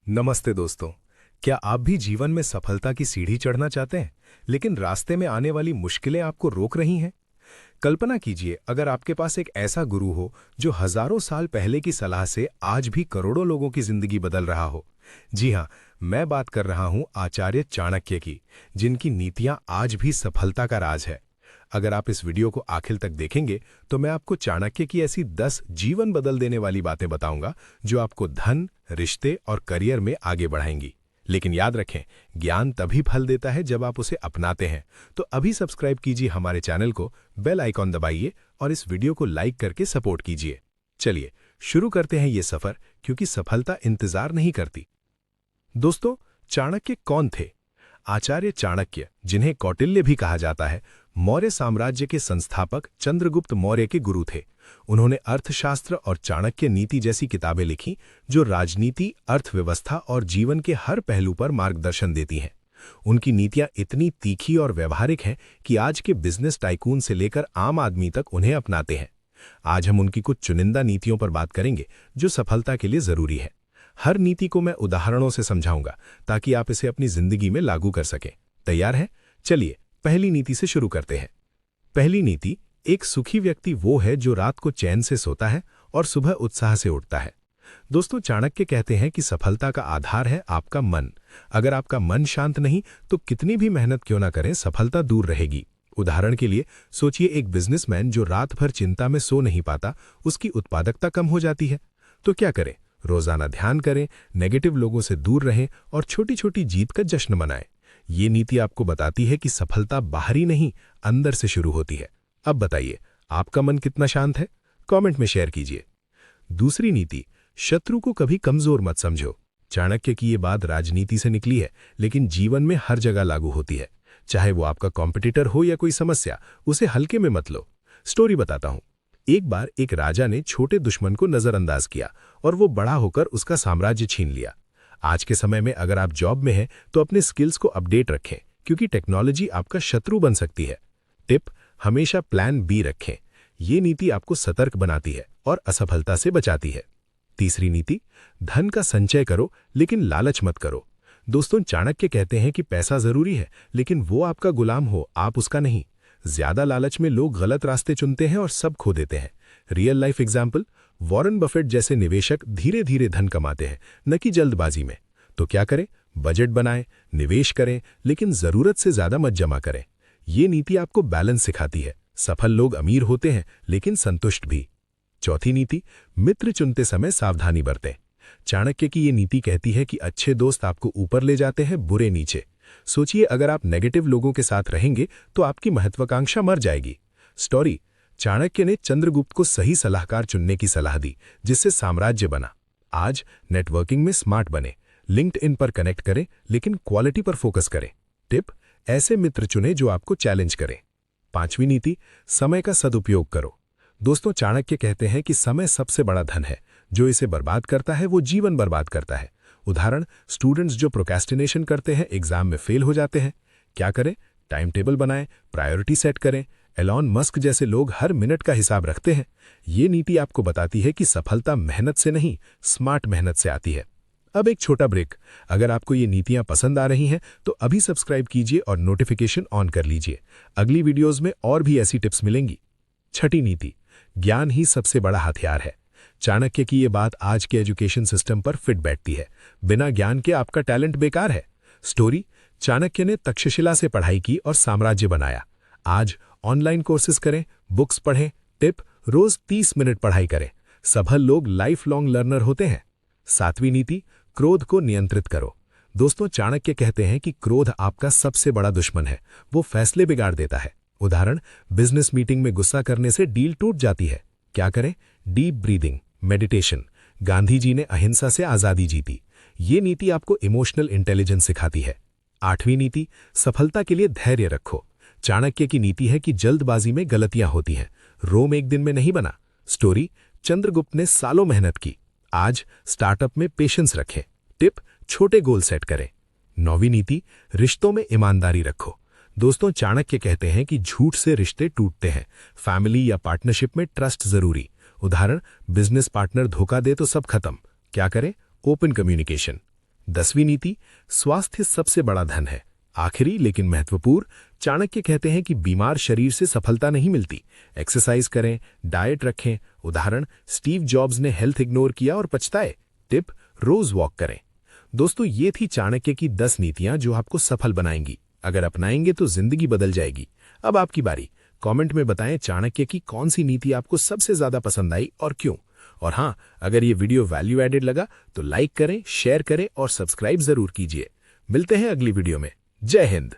नमस्ते दोस्तों। क्या आप भी जीवन में सफलता की सीढ़ी चढ़ना चाहते हैं, लेकिन रास्ते में आने वाली मुश्किलें आपको रोक रही हैं? कल्पना कीजिए, अगर आपके पास एक ऐसा गुरु हो जो हजारों साल पहले की सलाह से आज भी करोड़ों लोगों की जिंदगी बदल रहा हो। जी हाँ, मैं बात कर रहा हूं आचार्य चाणक्य की, जिनकी नीतियां आज भी सफलता का राज है। अगर आप इस वीडियो को आखिर तक देखेंगे तो मैं आपको चाणक्य की ऐसी 10 जीवन बदल देने वाली बातें बताऊंगा जो आपको धन, रिश्ते और करियर में आगे बढ़ाएंगी। लेकिन याद रखें, ज्ञान तभी फल देता है जब आप उसे अपनाते हैं। तो अभी सब्सक्राइब कीजिए हमारे चैनल को, बेल आइकॉन दबाइए और इस वीडियो को लाइक करके सपोर्ट कीजिए। चलिए शुरू करते हैं ये सफर, क्योंकि सफलता इंतजार नहीं करती। दोस्तों, चाणक्य कौन थे? आचार्य चाणक्य, जिन्हें कौटिल्य भी कहा जाता है, मौर्य साम्राज्य के संस्थापक चंद्रगुप्त मौर्य के गुरु थे। उन्होंने अर्थशास्त्र और चाणक्य नीति जैसी किताबें लिखी जो राजनीति, अर्थव्यवस्था और जीवन के हर पहलू पर मार्गदर्शन देती हैं। उनकी नीतियां इतनी तीखी और व्यवहारिक हैं कि आज के बिजनेस टाइकून से लेकर आम आदमी तक उन्हें अपनाते हैं। आज हम उनकी कुछ चुनिंदा नीतियों पर बात करेंगे जो सफलता के लिए जरूरी है। हर नीति को मैं उदाहरणों से समझाऊंगा ताकि आप इसे अपनी जिंदगी में लागू कर सकें। तैयार हैं? चलिए पहली नीति से शुरू करते हैं। पहली नीति: एक सुखी व्यक्ति वो है जो रात को चैन से सोता है और सुबह उत्साह से उठता है। दोस्तों, चाणक्य कहते हैं कि सफलता का आधार है आपका मन। अगर आपका मन शांत नहीं तो कितनी भी मेहनत क्यों ना करें, सफलता दूर रहेगी। उदाहरण के लिए सोचिए, एक बिजनेसमैन जो रात भर चिंता में सो नहीं पाता, उसकी उत्पादकता कम हो जाती है। तो क्या करें? रोजाना ध्यान करें, नेगेटिव लोगों से दूर रहें और छोटी छोटी जीत का जश्न मनाएं। ये नीति आपको बताती है कि सफलता बाहरी नहीं, अंदर से शुरू होती है। अब बताइए, आपका मन कितना शांत है? कमेंट में शेयर कीजिए। दूसरी नीति: शत्रु को कभी कमजोर मत समझो। चाणक्य की ये बात राजनीति से निकली है, लेकिन जीवन में हर जगह लागू होती है। चाहे वो आपका कॉम्पिटिटर हो या कोई समस्या, उसे हल्के में मत लो। स्टोरी बताता हूं। एक बार एक राजा ने छोटे दुश्मन को नजरअंदाज किया और वो बड़ा होकर उसका साम्राज्य छीन लिया। आज के समय में अगर आप जॉब में हैं तो अपने स्किल्स को अपडेट रखें, क्योंकि टेक्नोलॉजी आपका शत्रु बन सकती है। टिप: हमेशा प्लान बी रखें। ये नीति आपको सतर्क बनाती है और असफलता से बचाती है। तीसरी नीति: धन का संचय करो लेकिन लालच मत करो। दोस्तों, चाणक्य कहते हैं कि पैसा जरूरी है, लेकिन वो आपका गुलाम हो, आप उसका नहीं। ज्यादा लालच में लोग गलत रास्ते चुनते हैं और सब खो देते हैं। Real life example: Warren Buffett जैसे निवेशक धीरे धीरे धन कमाते हैं, न कि जल्दबाजी में। तो क्या करें? बजट बनाएं, निवेश करें, लेकिन जरूरत से ज्यादा मत जमा करें। ये नीति आपको बैलेंस सिखाती है। सफल लोग अमीर होते हैं, लेकिन संतुष्ट भी। चौथी नीति: मित्र चुनते समय सावधानी बरतें। चाणक्य की ये नीति कहती है कि अच्छे दोस्त आपको ऊपर ले जाते हैं, बुरे नीचे। सोचिए, अगर आप नेगेटिव लोगों के साथ रहेंगे तो आपकी महत्वाकांक्षा मर जाएगी। स्टोरी: चाणक्य ने चंद्रगुप्त को सही सलाहकार चुनने की सलाह दी, जिससे साम्राज्य बना। आज नेटवर्किंग में स्मार्ट बने, लिंक्डइन पर कनेक्ट करें, लेकिन क्वालिटी पर फोकस करें। टिप: ऐसे मित्र चुनें जो आपको चैलेंज करें। पांचवी नीति: समय का सदुपयोग करो। दोस्तों, चाणक्य कहते हैं कि समय सबसे बड़ा धन है। जो इसे बर्बाद करता है वो जीवन बर्बाद करता है। उदाहरण: स्टूडेंट्स जो प्रोक्रेस्टिनेशन करते हैं, एग्जाम में फेल हो जाते हैं। क्या करें? टाइम टेबल बनाएं, प्रायोरिटी सेट करें। एलॉन मस्क जैसे लोग हर मिनट का हिसाब रखते हैं। ये नीति आपको बताती है कि सफलता मेहनत से नहीं, स्मार्ट मेहनत से आती है। अब एक छोटा ब्रेक। अगर आपको ये नीतियां पसंद आ रही हैं तो अभी सब्सक्राइब कीजिए और नोटिफिकेशन ऑन कर लीजिए। अगली वीडियोज में और भी ऐसी टिप्स मिलेंगी। छठी नीति: ज्ञान ही सबसे बड़ा हथियार है। चाणक्य की ये बात आज के एजुकेशन सिस्टम पर फिट बैठती है। बिना ज्ञान के आपका टैलेंट बेकार है। स्टोरी: चाणक्य ने तक्षशिला से पढ़ाई की और साम्राज्य बनाया। आज ऑनलाइन कोर्सेज करें, बुक्स पढ़ें। टिप: रोज 30 मिनट पढ़ाई करें। सफल लोग लाइफ लॉन्ग लर्नर होते हैं। सातवीं नीति: क्रोध को नियंत्रित करो। दोस्तों, चाणक्य कहते हैं कि क्रोध आपका सबसे बड़ा दुश्मन है। वो फैसले बिगाड़ देता है। उदाहरण: बिजनेस मीटिंग में गुस्सा करने से डील टूट जाती है। क्या करें? Deep breathing, meditation. Gandhi ji ने अहिंसा से आजादी जीती। ये नीति आपको इमोशनल इंटेलिजेंस सिखाती है। आठवीं नीति: सफलता के लिए धैर्य रखो। चाणक्य की नीति है कि जल्दबाजी में गलतियां होती हैं। रोम एक दिन में नहीं बना। स्टोरी: चंद्रगुप्त ने सालों मेहनत की। आज स्टार्टअप में पेशेंस रखें। टिप: छोटे गोल सेट करें। नौवीं नीति: रिश्तों में ईमानदारी रखो। दोस्तों, चाणक्य कहते हैं कि झूठ से रिश्ते टूटते हैं। फैमिली या पार्टनरशिप में ट्रस्ट जरूरी। उदाहरण: बिजनेस पार्टनर धोखा दे तो सब खत्म। क्या करें? Open communication. 10वीं नीति, स्वास्थ्य सबसे बड़ा धन है। आखिरी लेकिन महत्वपूर्ण, चाणक्य कहते हैं कि बीमार शरीर से सफलता नहीं मिलती। एक्सरसाइज करें, डाइट रखें। उदाहरण, स्टीव जॉब्स ने हेल्थ इग्नोर किया और पछताए। टिप, रोज वॉक करें। दोस्तों, ये थी चाणक्य की 10 नीतियां जो आपको सफल बनाएंगी। अगर अपनाएंगे तो जिंदगी बदल जाएगी। अब आपकी बारी। कमेंट में बताएं चाणक्य की कौन सी नीति आपको सबसे ज्यादा पसंद आई और क्यों। और हाँ, अगर ये वीडियो वैल्यू एडेड लगा तो लाइक करें, शेयर करें और सब्सक्राइब जरूर कीजिए। मिलते हैं अगली वीडियो में। जय हिंद।